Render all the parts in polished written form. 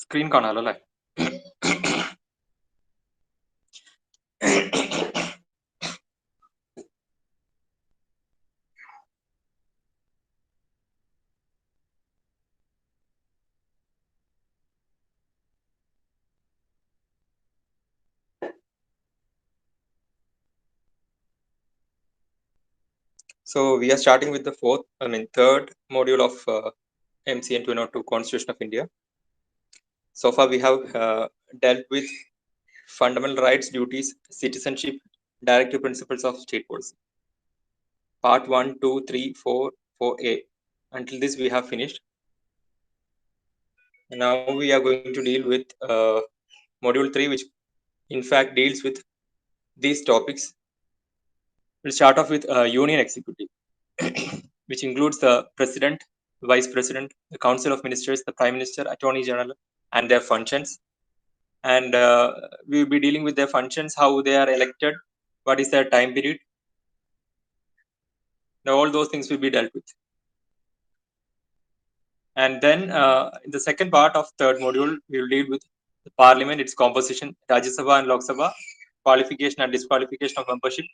Screen കാണാലോ അല്ലേ? So we are starting with the third module of MCN 202 Constitution of India. So far we have dealt with fundamental rights, duties, citizenship, directive principles of state policy. Part 1, 2, 3, 4, 4A. Until this we have finished. And now we are going to deal with module 3, which in fact deals with these topics. We'll start off with Union Executive, which includes the President, Vice President, the Council of Ministers, the Prime Minister, Attorney General, and their functions. And we'll be dealing with their functions, how they are elected, what is their time period. Now, all those things will be dealt with. And then in the second part of third module, we will deal with the Parliament, its composition, Rajya Sabha and Lok Sabha, qualification and disqualification of membership.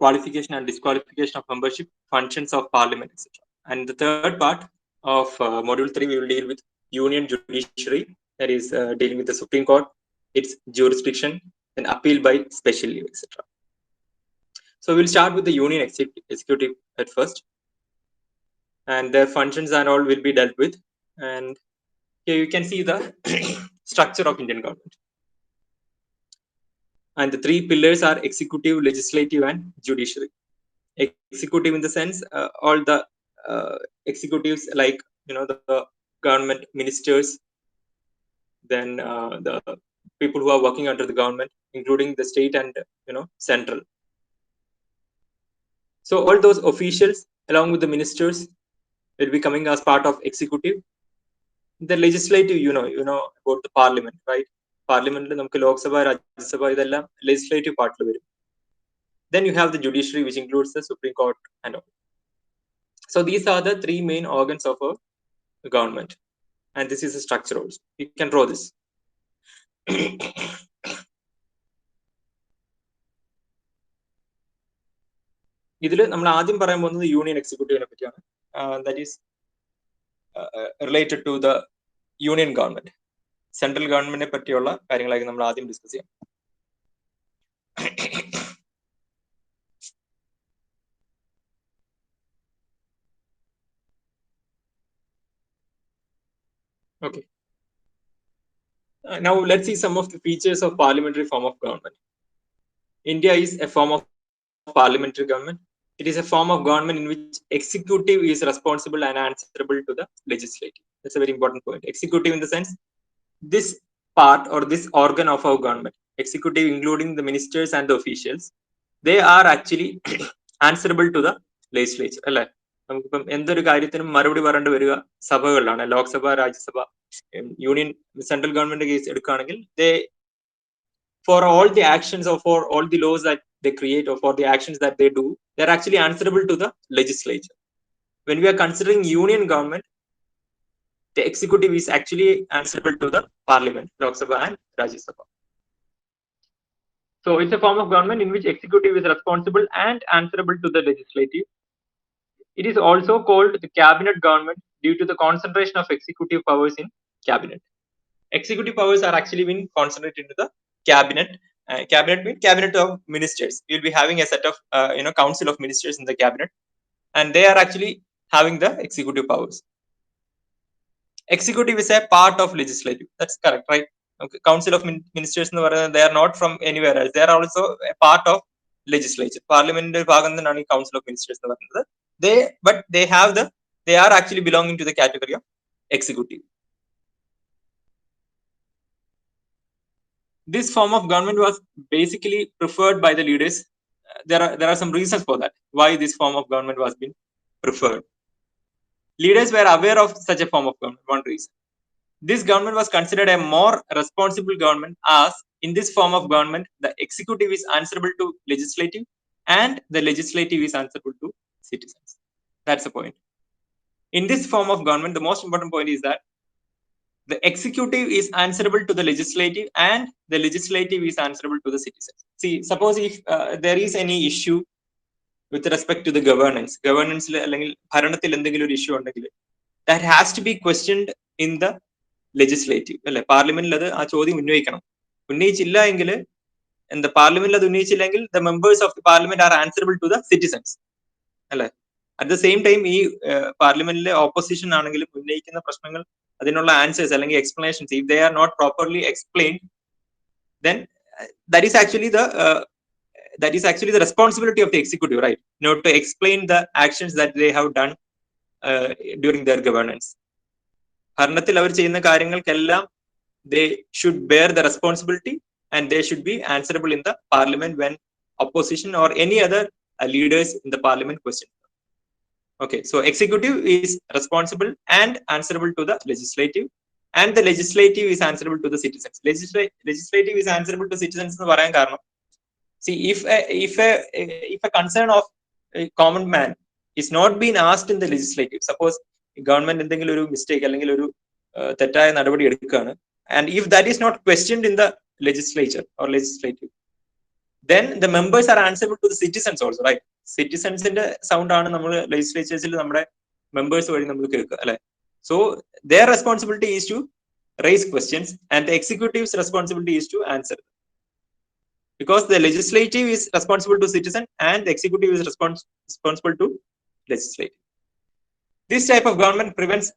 Qualification and disqualification of membership, functions of Parliament, etc. And the third part of module 3, we will deal with Union Judiciary, that is dealing with the Supreme Court, its jurisdiction, and appeal by special leave, etc. So we'll start with the Union Executive at first, and their functions and all will be dealt with. And here you can see the structure of Indian government. And the three pillars are executive, legislative, and judiciary. Executive in the sense all the executives, like the government ministers, then the people who are working under the government, including the state and central. So all those officials along with the ministers will be coming as part of executive. The legislative, you know about the parliament, right? Parliament namukku Lok Sabha, Rajya Sabha idellam legislative part il varum. Then you have the judiciary, which includes the Supreme Court and all. So these are the three main organs of a government, and this is a structure also. You can draw this. ഇതിൽ നമ്മൾ ആദ്യം പറയാൻ പോകുന്നത് union എക്സിക്യൂട്ടീവിനെ പറ്റിയാണ്. That is related to the union government. Central ഗവൺമെന്റിനെ പറ്റിയുള്ള കാര്യങ്ങളായിരിക്കും നമ്മൾ ആദ്യം ഡിസ്കസ് ചെയ്യാം. Okay. Now let's see some of the features of parliamentary form of government. India is a form of parliamentary government. It is a form of government in which executive is responsible and answerable to the legislative. That's a very important point. Executive in the sense, this part or this organ of our government, executive including the ministers and the officials, they are actually answerable to the legislature. അല്ലെ, നമുക്കിപ്പം എന്തൊരു കാര്യത്തിനും മറുപടി പറയേണ്ടി വരിക സഭകളിലാണ്. Lok Sabha, Rajya Sabha, union central government case എടുക്കുകയാണെങ്കിൽ for all the actions or for all the laws that they create or for the actions that they do, they're actually answerable to the legislature. When we are considering union government, the executive is actually answerable to the parliament, Lok Sabha and Rajya Sabha. So it's a form of government in which executive is responsible and answerable to the legislative. It is also called the cabinet government due to the concentration of executive powers in cabinet. Executive powers are actually being concentrated into the cabinet. Cabinet means cabinet of ministers. You'll be having a set of council of ministers in the cabinet, and they are actually having the executive powers. Executive is a part of legislative. That's correct, right? Okay. Council of ministers, they are not from anywhere else. They are also a part of legislature. Parliament council of ministers. They are actually belonging to the category of executive. This form of government was basically preferred by the leaders. There are some reasons for that, why this form of government was being preferred. Leaders were aware of such a form of government. One reason, this government was considered a more responsible government, as in this form of government, the executive is answerable to legislative and the legislative is answerable to citizens. That's the point. In this form of government, the most important point is that the executive is answerable to the legislative and the legislative is answerable to the citizens. See, suppose if there is any issue with respect to the governance, അല്ലെങ്കിൽ ഭരണത്തിൽ എന്തെങ്കിലും ഒരു issue ഉണ്ടെങ്കിൽ that has to be questioned in the legislative, അല്ലെ? പാർലമെന്റിൽ അത് ആ ചോദ്യം ഉന്നയിക്കണം. ഉന്നയിച്ചില്ല എങ്കിൽ എന്താ, പാർലമെന്റിൽ അത് ഉന്നയിച്ചില്ലെങ്കിൽ the members of the parliament are answerable to the citizens, അല്ലെ? അറ്റ് ദ സെയിം ടൈം ഈ പാർലമെന്റിലെ ഓപ്പോസിഷൻ ആണെങ്കിലും ഉന്നയിക്കുന്ന പ്രശ്നങ്ങൾ, അതിനുള്ള ആൻസേഴ്സ് അല്ലെങ്കിൽ explanations, if they are not properly explained, then that is actually the responsibility of the executive, right? Not to explain the actions that they have done during their governance. ഭരണത്തിൽ അവർ ചെയ്യുന്ന കാര്യങ്ങൾക്കെല്ലാം they should bear the responsibility and they should be answerable in the parliament when opposition or any other leaders in the parliament question. Okay, so executive is responsible and answerable to the legislative, and the legislative is answerable to the citizens. Legislative is answerable to citizens എന്ന് പറയാൻ കാരണം, see, if a concern of a common man is not being asked in the legislative, suppose government എന്തെങ്കിലും ഒരു mistake അല്ലെങ്കിൽ ഒരു തെറ്റായ നടപടി എടുക്കുകയാണ്, and if that is not questioned in the legislature or legislative, then the members are answerable to the citizens also, right? സിറ്റിസൺസിന്റെ sound ആണ് നമ്മൾ ലെജിസ്ലേച്ചേഴ്സിൽ നമ്മുടെ മെമ്പേഴ്സ് വഴി നമ്മൾ കേൾക്കുക, അല്ലെ? So their responsibility is to raise questions and the executive's responsibility is to answer, because the legislative is responsible to citizen and the executive is responsible to legislative. This type of government prevents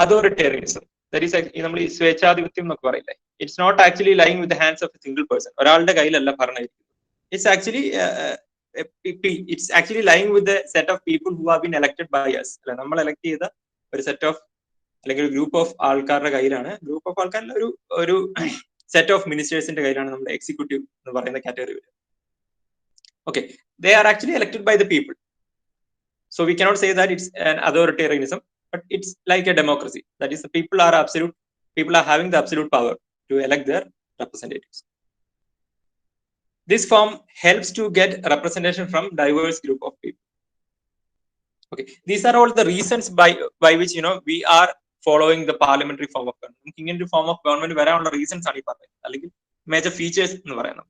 authoritarianism. That is, നമ്മൾ ഈ സ്വേച്ഛാധിപത്യം എന്നൊക്കെ പറയില്ലേ, it's not actually lying with the hands of a single person. ഒരാളുടെ കയ്യിലല്ല ഭരണം. It's actually lying with the set of people who have been elected by us. നമ്മൾ elect ചെയ്ത ഒരു set of അല്ലെങ്കിൽ ഗ്രൂപ്പ് ഓഫ് ആൾക്കാരുടെ കയ്യിലാണ്, ഗ്രൂപ്പ് ഓഫ് ആൾക്കാരുടെ ഒരു സെറ്റ് ഓഫ് മിനിസ്റ്റേഴ്സിന്റെ കയ്യിലാണ് നമ്മുടെ എക്സിക്യൂട്ടീവ് എന്ന് പറയുന്ന കാറ്റഗറി വരിക. Okay, they are actually elected by the people. So we cannot say that it's an authoritarianism, but it's like a democracy. That is, the people are having the absolute power to elect their representatives. This form helps to get representation from diverse group of people. Okay, these are all the reasons by which we are following the parliamentary form of government. ഇങ്ങനൊരു form of government വരാനുള്ള reasons ആണ് ഈ പറയുന്നത്, അല്ലെങ്കിൽ major features എന്ന് പറയുന്നത്.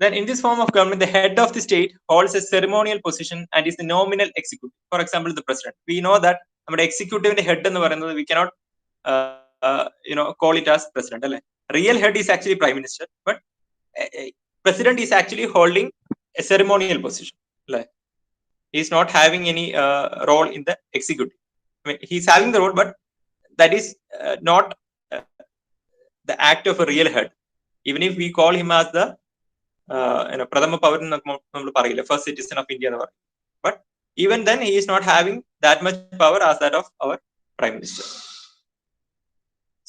Then in this form of government, the head of the state holds a ceremonial position and is the nominal executive. For example, the president. We know that നമ്മുടെ എക്സിക്യൂട്ടീവിന്റെ head എന്ന് പറയുന്നത് we cannot call it as president, അല്ലെ? Real head is actually prime minister, but president is actually holding a ceremonial position. Like, he is not having any role in the executive. I mean, he is having the role, but that is not the act of a real head. Even if we call him as the Pradhama Pauran nammal parayilla, first citizen of India, but even then he is not having that much power as that of our prime minister.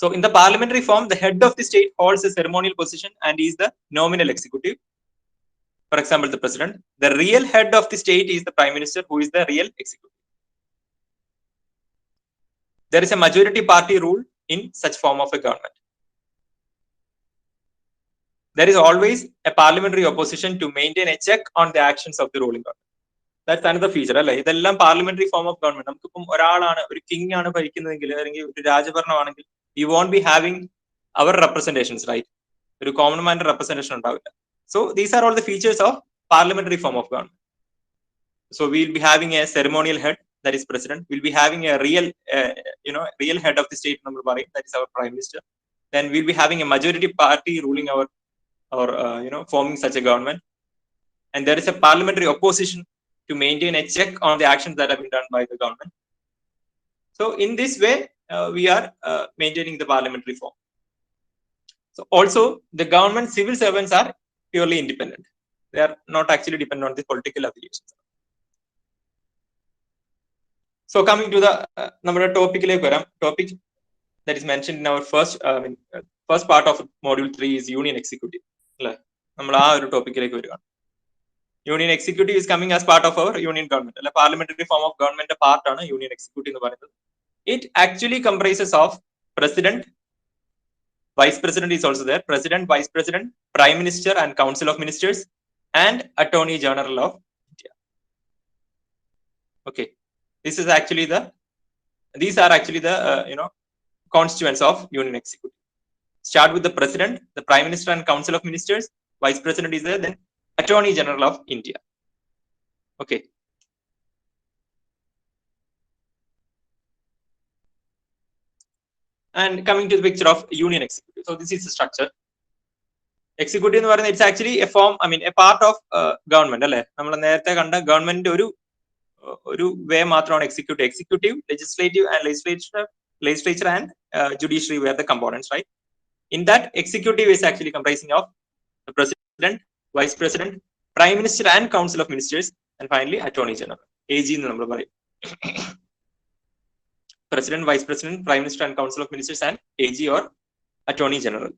So in the parliamentary form, the head of the state holds a ceremonial position and is the nominal executive. For example, the president. The real head of the state is the prime minister, who is the real executive. There is a majority party rule in such form of a government. There is always a parliamentary opposition to maintain a check on the actions of the ruling government. That's another feature, അല്ലെ? ഇതെല്ലാം parliamentary form of government. നമുക്കിപ്പം ഒരാളാണ്, ഒരു king ആണ് ഭരിക്കുന്നതെങ്കിൽ, അല്ലെങ്കിൽ ഒരു രാജഭരണമാണെങ്കിൽ, you won't be having our representations, right? ഒരു common മാന്റെ representation ഉണ്ടാവില്ല. So these are all the features of parliamentary form of government. So we'll be having a ceremonial head, that is president. We'll be having a real head of the state, that is our prime minister. Then we'll be having a majority party ruling or forming such a government. And there is a parliamentary opposition to maintain a check on the actions that have been done by the government. So in this way, we are maintaining the parliamentary form. So also, the government civil servants are purely independent. They are not actually dependent on the political affiliations. So coming to the topic that is mentioned in our first part of module 3 is union executive. Union executive is coming as part of our union government. Parliamentary form of government part ആണ് union executive എന്ന് പറയുന്നത്. It actually comprises of president, Vice President is also there. President, Vice President, Prime Minister and Council of Ministers, and Attorney General of India. Okay, this is actually these are actually the constituents of Union Executive. Start with the President, the Prime Minister and Council of Ministers. Vice President is there, then Attorney General of India. Okay. And coming to the picture of Union Executive. So this is the structure. Executive എന്ന് പറയുന്നത് it's actually a form, a part of government അല്ലേ? നമ്മൾ നേരത്തെ കണ്ട ഗവൺമെന്റിന്റെ ഒരു വേ മാത്രമാണ് executive. Executive, legislative and legislature and judiciary were the components, right? In that, executive is actually comprising of the President, Vice President, Prime Minister and Council of Ministers, and finally Attorney General. AG എന്ന് നമ്മൾ പറയും. President, Vice President, Prime Minister and Council of Ministers, and AG or Attorney General.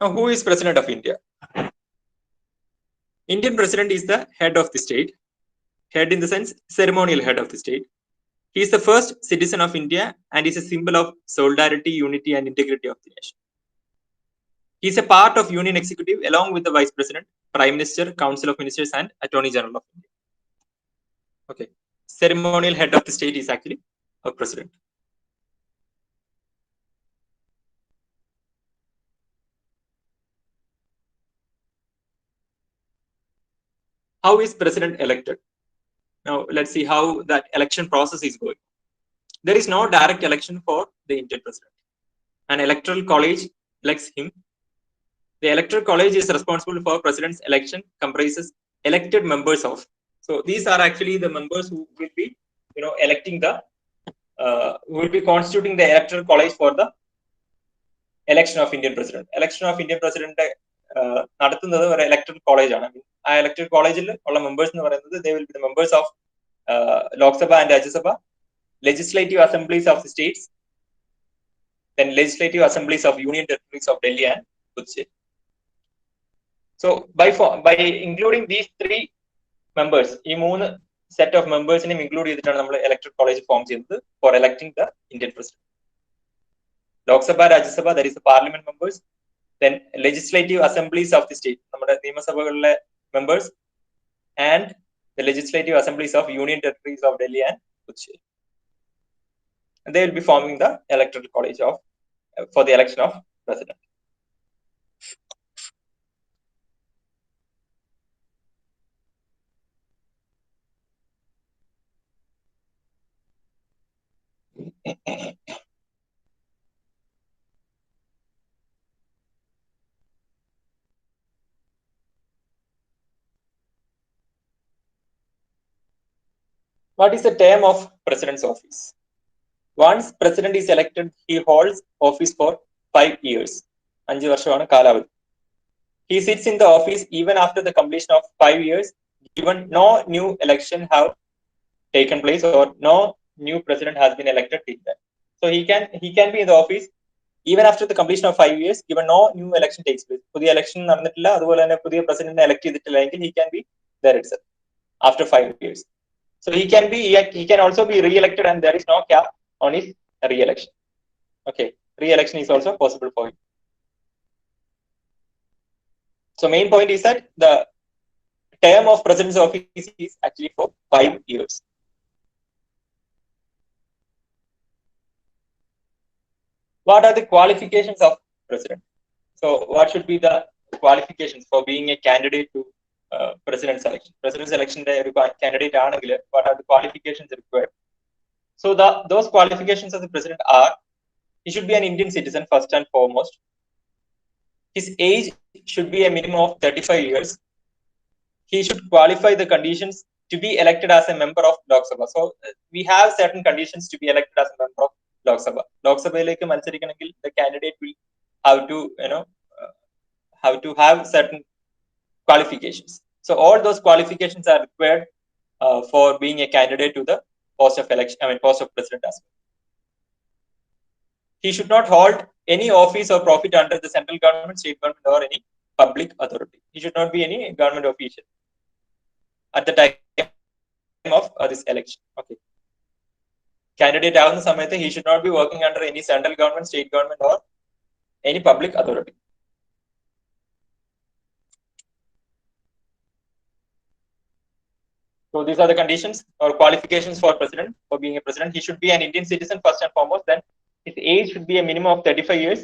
Now, who is President of India? Indian President is the head of the state. Head in the sense ceremonial head of the state. He is the first citizen of India and is a symbol of solidarity, unity, and integrity of the nation. He is a part of Union Executive along with the Vice President, Prime Minister, Council of Ministers, and Attorney General of India. Okay, ceremonial head of the state is actually a president. How is president elected? Now, let's see how that election process is going. There is no direct election for the Indian president. An electoral college elects him. The electoral college is responsible for president's election, comprises elected members of. So these are actually the members who will be, electing who will be constituting the electoral college for the election of Indian president. Election of Indian president നടത്തുന്നത് ഒരു electoral college ആണ്. ആ electoral കോളേജിൽ ഉള്ള members എന്ന് പറയുന്നത് they will be the members of Lok Sabha and Rajya Sabha, legislative assemblies of the states, then legislative assemblies of Union Territories of Delhi and Puducherry. So by including these three members, ഈ മൂന്ന് set of members-നെയും include ചെയ്തിട്ടാണ് നമ്മൾ electoral college form ചെയ്യുന്നത് for electing the Indian president. Lok Sabha, Rajya Sabha, that is the parliament members. Then legislative assemblies of the state, നമ്മുടെ നിയമസഭകളിലെ members, and the legislative assemblies of Union Territories of Delhi and Puducherry. And they will be forming the electoral college for the election of president. What is the term of president's office? Once president is elected, he holds office for 5 years. 5 വർഷമാണ് കാലാവധി. He sits in the office even after the completion of 5 years, given no new election have taken place or no new president has been elected till then. So he can be in the office even after the completion of 5 years, given no new election takes place. പുതിയ election നടന്നിട്ടില്ല, അതുപോലെ തന്നെ പുതിയ പ്രസിഡന്റിനെ elect ചെയ്തിട്ടില്ലെങ്കിൽ he can be there itself after 5 years. So he can also be re-elected, and there is no cap on his re-election. Okay, re-election is also possible for him. So main point is that the term of president's office is actually for 5 years. What are the qualifications of president? So what should be the qualifications for being a candidate to president's election? President's election candidate aanengil what are the qualifications required? So those qualifications of the president are: he should be an Indian citizen first and foremost. His age should be a minimum of 35 years. He should qualify the conditions to be elected as a member of Lok Sabha. So we have certain conditions to be elected as a member of Lok Sabha. Lok Sabhayilekku മത്സരിക്കണമെങ്കിൽ the candidate will have to have certain qualifications. So all those qualifications are required for being a candidate to the post of election, post of president as well. He should not hold any office or profit under the central government, state government, or any public authority. He should not be any government official at the time of this election. Okay. Candidate ആവുന്ന സമയത്ത് he should not be working under any central government, state government, or any public authority. So these are the conditions or qualifications for president, for being a president. He should be an Indian citizen first and foremost. Then his age should be a minimum of 35 years.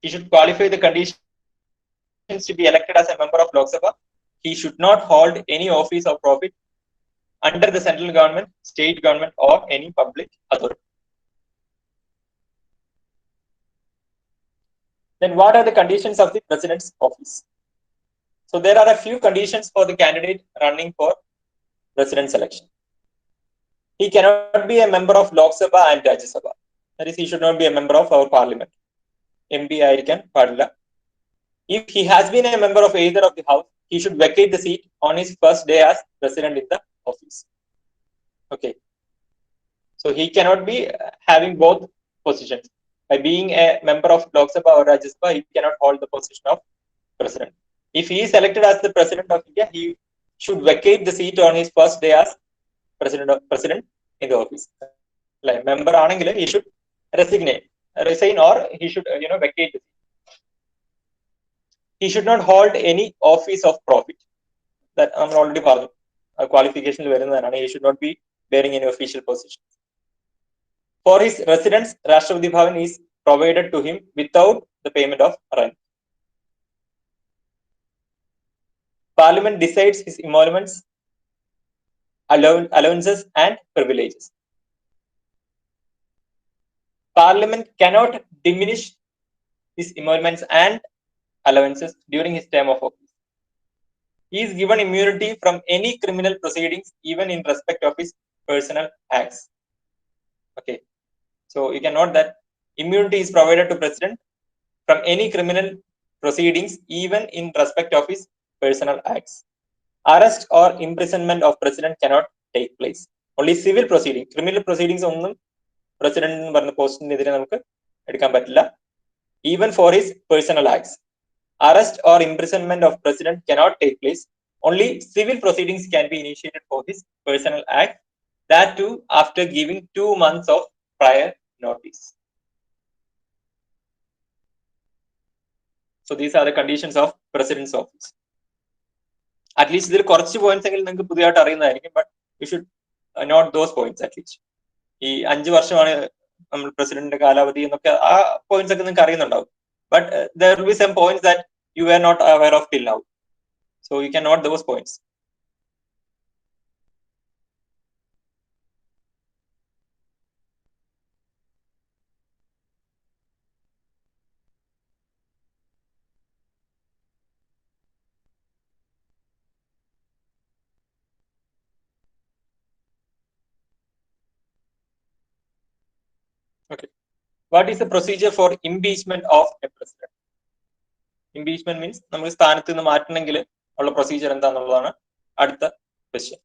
He should qualify the conditions to be elected as a member of Lok Sabha. He should not hold any office or profit under the central government, state government, or any public authority. Then what are the conditions of the president's office? So there are a few conditions for the candidate running for president's election. He cannot be a member of Lok Sabha and Rajya Sabha. That is, he should not be a member of our parliament. MP ആയിരിക്കാൻ പാടില്ല. If he has been a member of either of the house, he should vacate the seat on his first day as president in the office. Okay. So he cannot be having both positions. By being a member of Lok Sabha or Rajya Sabha, he cannot hold the position of president. If he is elected as the president of India, he should vacate the seat on his first day as president in the office. Like member aanengil he should resign, or he should vacate the seat. He should not hold any office of profit. That I am already പറഞ്ഞു. Qualification വരുന്നതാണ്. He should not be bearing any official position. For his residence, Rashtrapati Bhavan is provided to him without the payment of rent. Parliament decides his emoluments, allowances, and privileges. Parliament cannot diminish his emoluments and allowances during his term of office. He is given immunity from any criminal proceedings, even in respect of his personal acts. Okay, so you can note that immunity is provided to president from any criminal proceedings, even in respect of his personal acts. Arrest or imprisonment of president cannot take place. Only civil proceeding, criminal proceedings only president പറഞ്ഞ പോസ്റ്റിനെതിരെ നമുക്ക് എടുക്കാൻ പറ്റില്ല. Even for his personal acts, arrest or imprisonment of president cannot take place. Only civil proceedings can be initiated for his personal act. That too after giving 2 months of prior notice. So these are the conditions of president's office. At least ഇതിൽ കുറച്ച് points എങ്കിലും നിങ്ങൾക്ക് പുതിയതായിട്ട് അറിയുന്നതായിരിക്കും, but you should note those points at least. ഈ 5 വർഷമാണ് നമ്മൾ പ്രസിഡന്റിന്റെ കാലാവധി എന്നൊക്കെ ആ പോയിന്റ്സ് ഒക്കെ നിങ്ങൾക്ക് അറിയുന്നുണ്ടാവും. But there will be some points that you were not aware of till now. So you can note those points. Okay. What is the procedure for impeachment of a president? Impeachment means നമ്മൾ സ്ഥാനത്ത് നിന്ന് മാറ്റണമെങ്കിൽ ഉള്ള procedure എന്താണെന്നുള്ളതാണ് അടുത്ത question.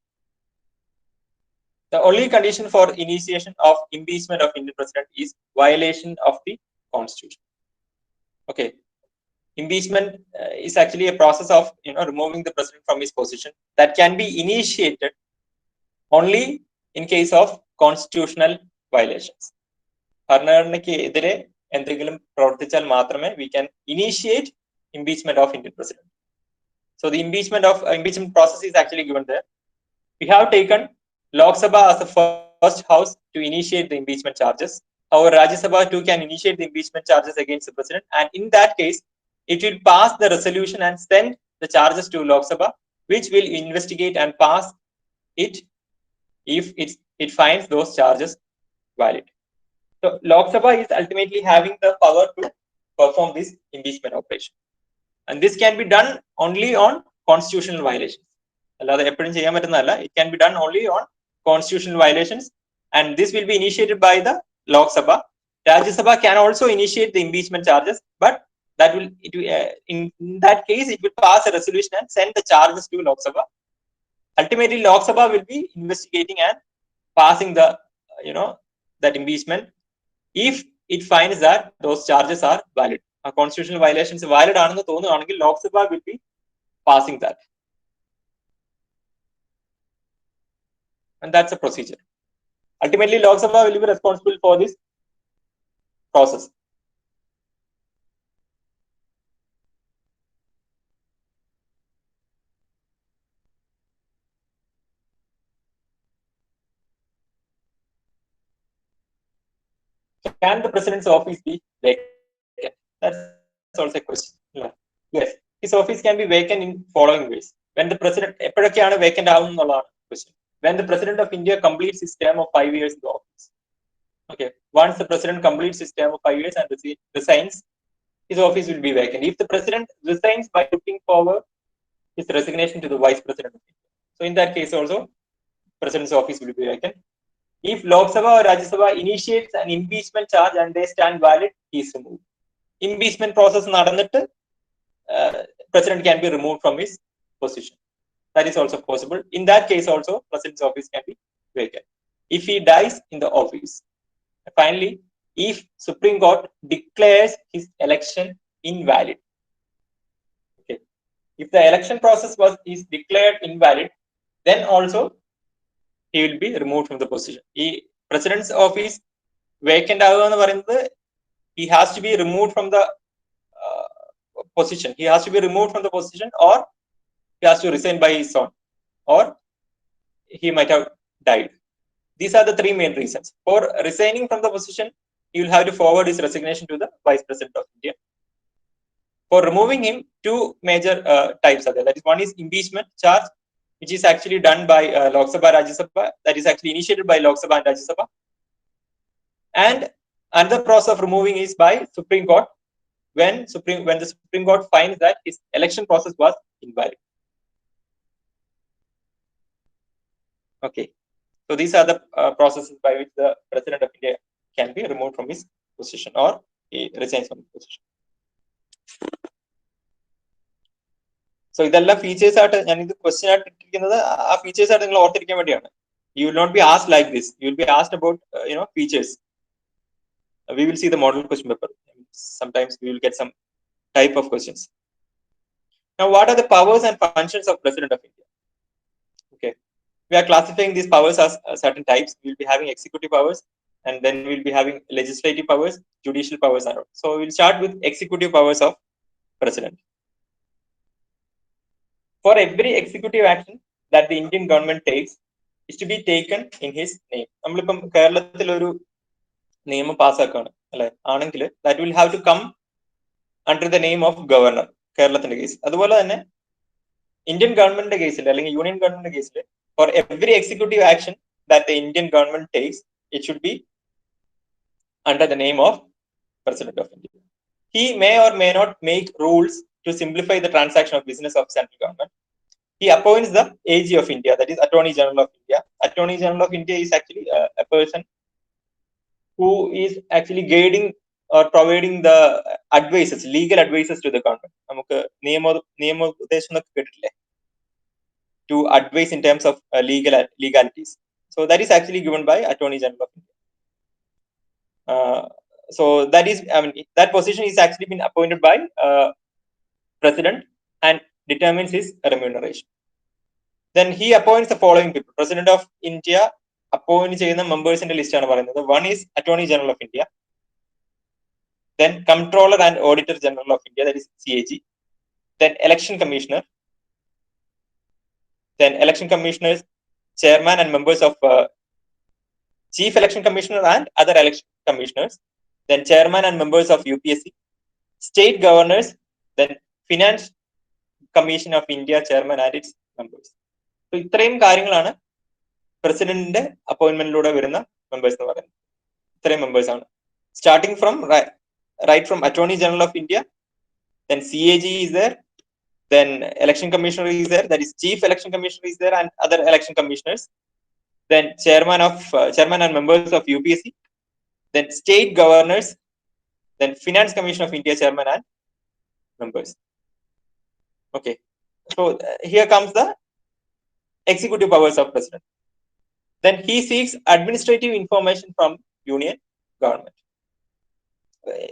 The only condition for initiation of impeachment of Indian president is violation of the constitution. Okay. Impeachment is actually a process of removing the president from his position that can be initiated only in case of constitutional violations. ഭരണഘടനയ്ക്ക് എതിരെ എന്തെങ്കിലും പ്രവർത്തിച്ചാൽ മാത്രമേ we can initiate impeachment of Indian president. So the impeachment process is actually given there. We have taken Lok Sabha as the first house to initiate the impeachment charges. Our Rajya Sabha too can initiate the impeachment charges against the president, and in that case, it will pass the resolution and send the charges to Lok Sabha, which will investigate and pass it if it finds those charges valid. So Lok Sabha is ultimately having the power to perform this impeachment operation, and this can be done only on constitutional violations. It can be done only on constitutional violations, and this will be initiated by the Lok Sabha. Rajya Sabha can also initiate the impeachment charges, but in that case it will pass a resolution and send the charges to Lok Sabha, Ultimately, Lok Sabha will be investigating and passing the, that impeachment if it finds that those charges are valid. Constitutional violations valid ആണെന്ന് തോന്നുകയാണെങ്കിൽ Lok Sabha will be passing that. And that's a procedure. Ultimately, Lok Sabha will be responsible for this process. Can the president's office be vacant? That's also a question. Yes, his office can be vacant in following ways. When the president, എപ്പോഴൊക്കെയാണ് vacant ആവുന്നുള്ളതാണ് question. When the president of India completes his term of 5 years in the office. Okay, once the president completes his term of 5 years and resigns, his office will be vacant. If the president resigns by putting forward his resignation to the vice president of India, so in that case also, president's office will be vacant. If Lok Sabha or Rajya Sabha initiates an impeachment charge and they stand valid, he is removed. Impeachment process നടന്നിട്ട് president can be removed from his position. That is also possible. In that case also, president's office can be vacant. If he dies in the office. Finally, if Supreme Court declares his election invalid. Okay. If the election process is declared invalid, then also he will be removed from the position. The president's office vacant ആവുക എന്ന് പറയുന്നത് he has to be removed from the position. He has to be removed from the position, or he has to resign by his own, or he might have died. These are the three main reasons. For resigning from the position, he will have to forward his resignation to the Vice President of India. For removing him, two major types are there. That is, one is impeachment charge, which is actually done by Lok Sabha, Rajya Sabha. That is actually initiated by Lok Sabha and Rajya Sabha. And another process of removing is by Supreme Court, when the Supreme Court finds that his election process was invalid. Okay, so these are the processes by which the President of India can be removed from his position or he resigns from his position. So ഇതെല്ലാം features ആയിട്ട് ഞാൻ ഇത് question ആയിട്ട് ഇട്ടിരിക്കുന്നത് ആ features ആയിട്ട് നിങ്ങൾ ഓർത്തിരിക്കാൻ വേണ്ടിയാണ്. You will not be asked like this. You will be asked about features. We will see the model question paper. Sometimes we will get some type of questions. Now, what are the powers and functions of President of India? Okay, we are classifying these powers as certain types. We will be having executive powers, and then we will be having legislative powers, judicial powers, and all. So we will start with executive powers of President. For every executive action that the Indian government takes is to be taken in his name. നമ്മളിപ്പം കേരളത്തിൽ ഒരു നിയമം പാസ്സാക്കുകയാണ് അല്ലെ ആണെങ്കിൽ that will have to come under the name of governor. കേരളത്തിന്റെ case അതുപോലെ തന്നെ Indian ഗവൺമെന്റിന്റെ കേസിൽ അല്ലെങ്കിൽ യൂണിയൻ ഗവൺമെന്റിന്റെ കേസിൽ for every executive action that the Indian government takes, it should be under the name of President of India. He may or may not make rules to simplify the transaction of business of central government. He appoints the AG of India, that is Attorney General of India. Attorney General of India is actually a person who is actually guiding or providing the advices, legal advices to the government. നമുക്ക് നിയമോപദേശം എന്നൊക്കെ കേട്ടിട്ടില്ലേ, to advise in terms of legalities. So that is actually given by Attorney General of India. So that is, that position is actually been appointed by President and determines his remuneration. Then he appoints the following people. President of India appoints ചെയ്യുന്ന മെമ്പേഴ്സിന്റെ list ആണ് പറയുന്നത്. One is Attorney General of India. Then Comptroller and Auditor General of India, that is CAG. Then Election Commissioner. Then Election Commissioners, Chairman and members of Chief Election Commissioner and other election commissioners. Then Chairman and members of UPSC. State Governors. Then Finance Commission of India Chairman and its members. So ഇത്രയും കാര്യങ്ങളാണ് പ്രസിഡന്റിന്റെ അപ്പോയിന്റ്മെന്റിലൂടെ വരുന്ന members എന്ന് പറയുന്നത്. ഇത്രയും members ആണ്, starting from right from Attorney General of India, then CAG is there, then Election Commissioner is there, that is Chief Election Commissioner is there, and other election commissioners. Then chairman and members of UPSC, then state governors, then Finance Commission of India Chairman and members. Okay, so here comes the executive powers of president. Then he seeks administrative information from union government.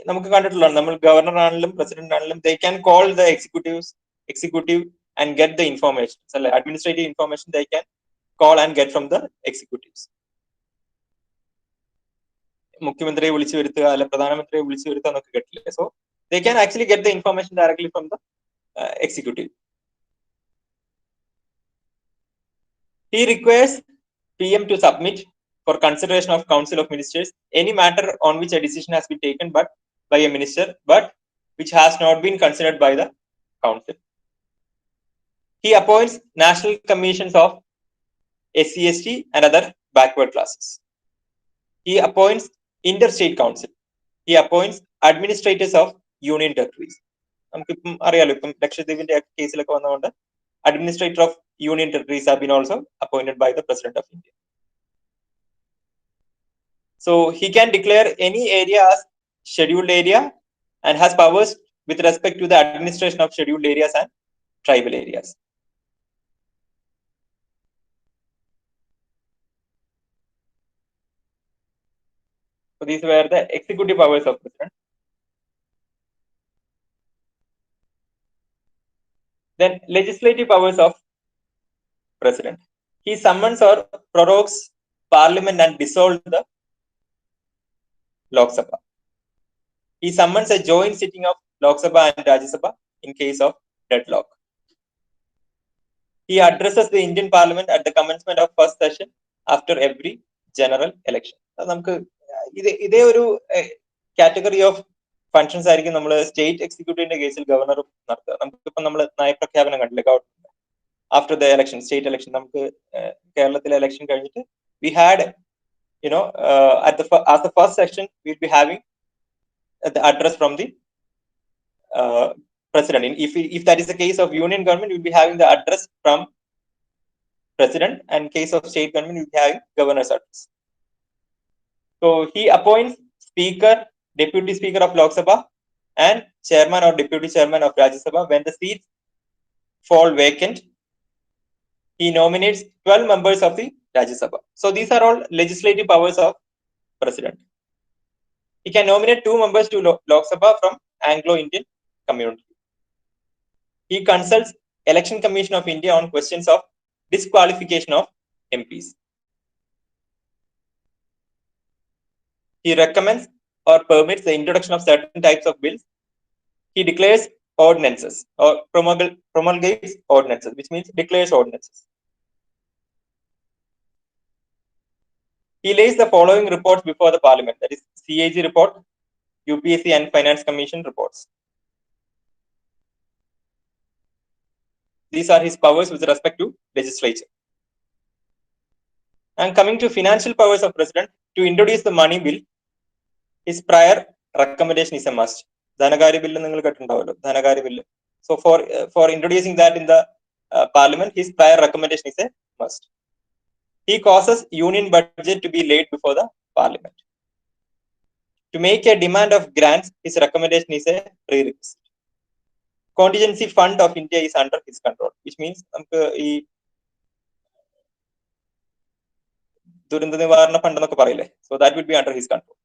നമുക്ക് കണ്ടിട്ടുള്ളതാണ്, നമ്മൾ governor ആണെങ്കിലും president ആണെങ്കിലും they can call the executive and get the information. So administrative information they can call and get from the executives. മുഖ്യമന്ത്രിയെ വിളിച്ചു വരുത്തുക അല്ലെ പ്രധാനമന്ത്രിയെ വിളിച്ചു വരുത്തുക എന്നൊക്കെ കേട്ടില്ലേ. So they can actually get the information directly from the executive. He requires PM to submit for consideration of Council of Ministers any matter on which a decision has been taken by a minister but which has not been considered by the Council. He appoints national commissions of SC/ST and other backward classes. He appoints interstate council. He appoints administrators of union territories. നമുക്കിപ്പം അറിയാലോ, ഇപ്പം ലക്ഷദ്വീപിന്റെ കേസിലൊക്കെ വന്നതുകൊണ്ട് administrator of union territories have been also appointed by the President of India. So he can declare any area as scheduled area and has powers with respect to the administration of scheduled areas and tribal areas. So these were the executive powers of President. Then legislative powers of President. He summons or prorogues Parliament and dissolves the Lok Sabha. He summons a joint sitting of Lok Sabha and Rajya Sabha in case of deadlock. He addresses the Indian Parliament at the commencement of first session after every general election. നമുക്ക് ഇതേ ഒരു category of functions ആയിരിക്കും നമ്മൾ state എക്സിക്യൂട്ടീവിന്റെ കേസിൽ governor നടത്തുക. നമുക്കിപ്പം നമ്മൾ നയപ്രഖ്യാപനം കണ്ടില്ലേ, government after the election, state election, നമുക്ക് കേരളത്തിലെ election കഴിഞ്ഞിട്ട് we had, at the first section we'll be having the address from the president. If that is the case of union government, we'll be having the address from president, and case of state government we'll be having governor's address. So he appoints speaker, deputy speaker of Lok Sabha and chairman or deputy chairman of Rajya Sabha. When the seats fall vacant, he nominates 12 members of the Rajya Sabha. So these are all legislative powers of president. He can nominate 2 members to Lok Sabha from Anglo-Indian community. He consults Election Commission of India on questions of disqualification of MPs. He recommends or permits the introduction of certain types of bills. He declares ordinances or promulgates ordinances, which means declares ordinances. He lays the following reports before the Parliament, that is CAG report, UPSC and Finance Commission reports. These are his powers with respect to legislature. And coming to financial powers of president, to introduce the money bill, his prior recommendation is a must. Dhanagari bill നിങ്ങൾ കേട്ടിട്ടുണ്ടാവല്ലോ, ധനകാര്യ bill. So for introducing that in the Parliament, his prior recommendation is a must. He causes union budget to be laid before the Parliament. To make a demand of grants, his recommendation is a prerequisite. Contingency fund of India is under his control, which means നമുക്ക് ഈ ദുരന്ത നിവാരണ fund എന്നൊക്കെ പറയില്ലേ, so that will be under his control.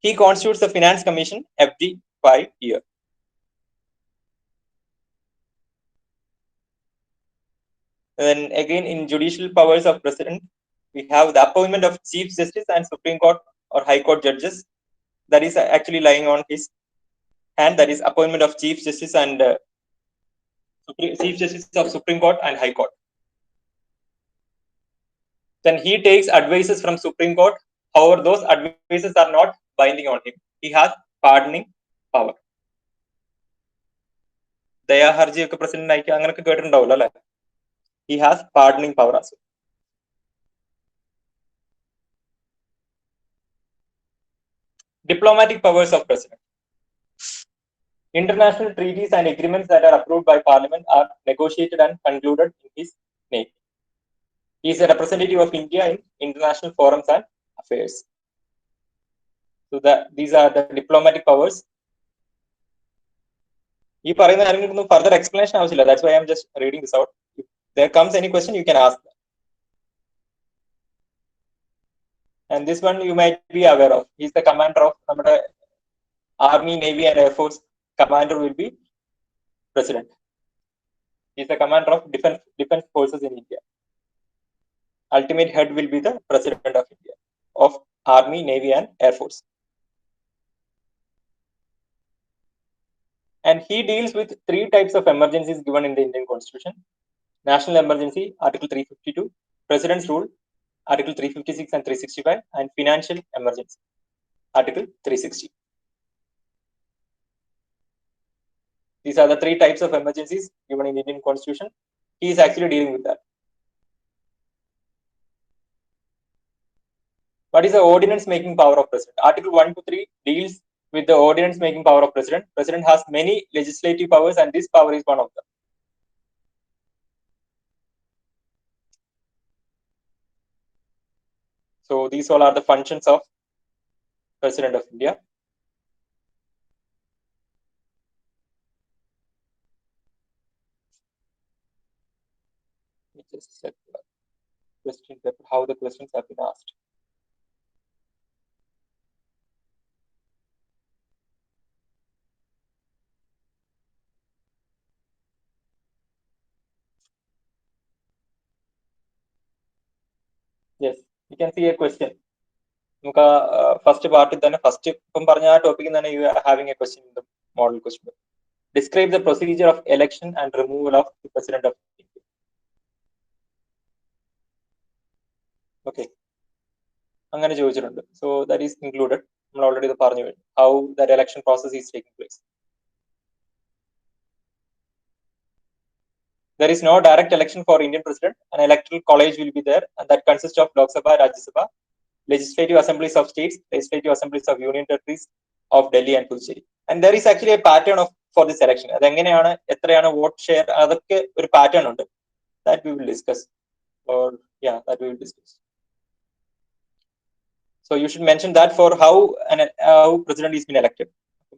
He constitutes the Finance Commission every 5 years. Then again, in judicial powers of president, we have the appointment of Chief Justice and Supreme Court or High Court judges. That is actually lying on his hand. That is appointment of Chief Justice and Chief Justice of Supreme Court and High Court. Then he takes advices from Supreme Court. However, those advices are not binding on him. He has pardoning power. ദയാ ഹർജിയൊക്കെ president അയക്കുക അങ്ങനെയൊക്കെ കേട്ടിട്ടുണ്ടാവുമല്ലോ അല്ലെ. He has pardoning power as well. Diplomatic powers of president. International treaties and agreements that are approved by Parliament are negotiated and concluded in his name. He is a representative of India in international forums and affairs. So these are the diplomatic powers. ഈ പറയുന്ന കാര്യങ്ങൾക്കൊന്നും further explanation ആവശ്യമില്ല. That's why I'm just reading this out. If there comes any question, you can ask. And this one you might be aware of. He's the commander of നമ്മുടെ Army, Navy, and Air Force. Commander will be President. He's the commander of defense forces in India. Ultimate head will be the President of India, of Army, Navy, and Air Force. And he deals with 3 types of emergencies given in the Indian Constitution. National emergency, Article 352, President's rule, Article 356 and 365, and financial emergency, Article 360. These are the 3 types of emergencies given in the Indian Constitution. He is actually dealing with that. What is the ordinance making power of President? Article 1 to 3 deals with the ordinance making power of President. President has many legislative powers, and this power is one of them. So these all are the functions of President of India. Let me just set the question paper, how the questions have been asked. Yes, you can see a question. First part, then first topic, then you are having a question in the model question. Describe the procedure of election and removal of the President of India. Okay. So that is included. Already how that election process is taking place. There is no direct election for Indian President. An electoral college will be there, and that consists of Lok Sabha, Rajya Sabha, legislative assemblies of states, legislative assemblies of union territories of Delhi and Puducherry. And there is actually a pattern for this election. Vote share, a pattern that we will discuss. That we will discuss. So you should mention that for how president is been elected.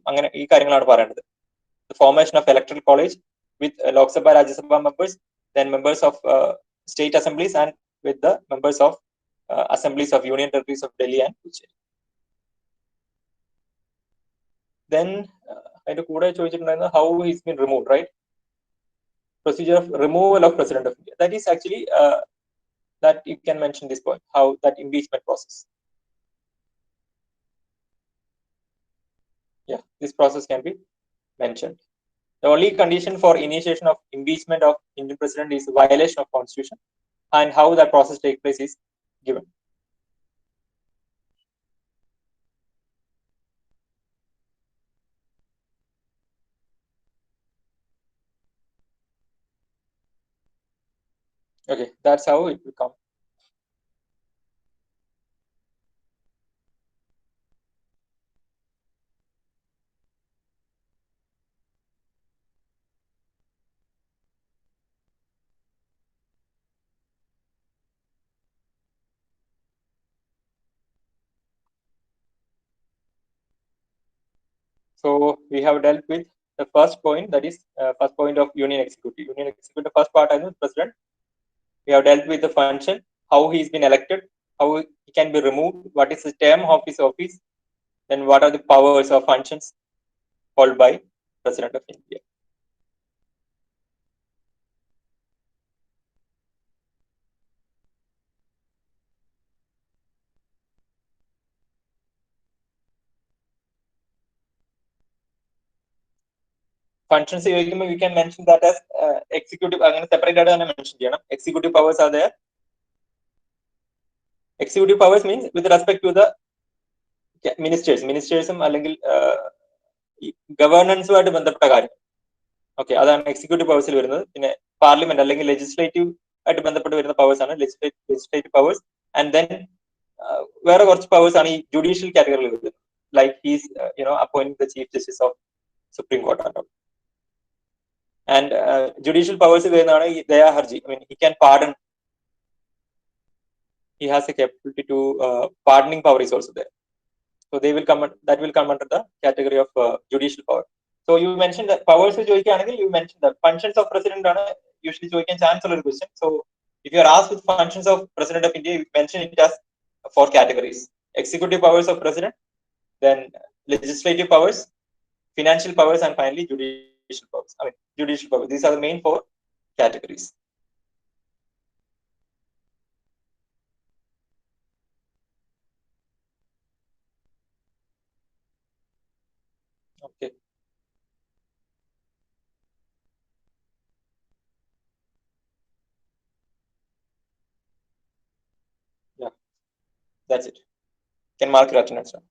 The formation of electoral college with Lok Sabha, Rajya Sabha members, then members of state assemblies, and with the members of assemblies of union territories of Delhi and Puducherry. Then how he's been removed, right? Procedure of removal of President of India. That is actually that you can mention this point, how that impeachment process. Yeah, this process can be mentioned. The only condition for initiation of impeachment of Indian President is violation of Constitution, and how that process takes place is given. Okay, that's how it will come. So we have dealt with the first point, that is first point of Union Executive. Union Executive, the first part is President. We have dealt with the function, how he has been elected, how he can be removed, what is the term of his office, then what are the powers or functions held by President of India. Functions we can mention that as executive. Separate mention. Executive powers are there. Executive powers means with respect to the ministers. Ministersum അല്ലെങ്കിൽ governance ആയിട്ട് ബന്ധപ്പെട്ട കാര്യം. Okay, അതാണ് executive powers ൽ വരുന്നത്. പിന്നെ parliament അല്ലെങ്കിൽ legislative ആയിട്ട് ബന്ധപ്പെട്ട് വരുന്ന powers ആണ് legislative powers, and then വേറെ കുറച്ച് powers ആണ് ഈ judicial category ൽ വരുന്നത്. Like he is appointing the chief justice of Supreme Court and all. And judicial powers വരുന്നതാണ് ദയാ ഹർജി. I mean, he can pardon. He has a capability to pardoning power is also there. So they will come. That will come under the category of judicial power. So you mentioned that powers you mentioned that functions of president are usually chancellor question. So if you are asked with functions of president of India, you mention it as 4 categories: executive powers of president, then legislative powers, financial powers, and finally judicial powers. Judicial powers. These are the main 4 categories. Okay. Yeah, that's it. Can mark your attendance now.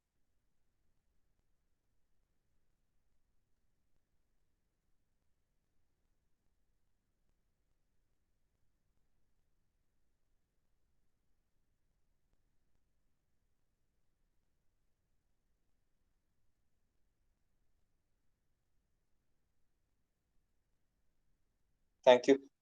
Thank you.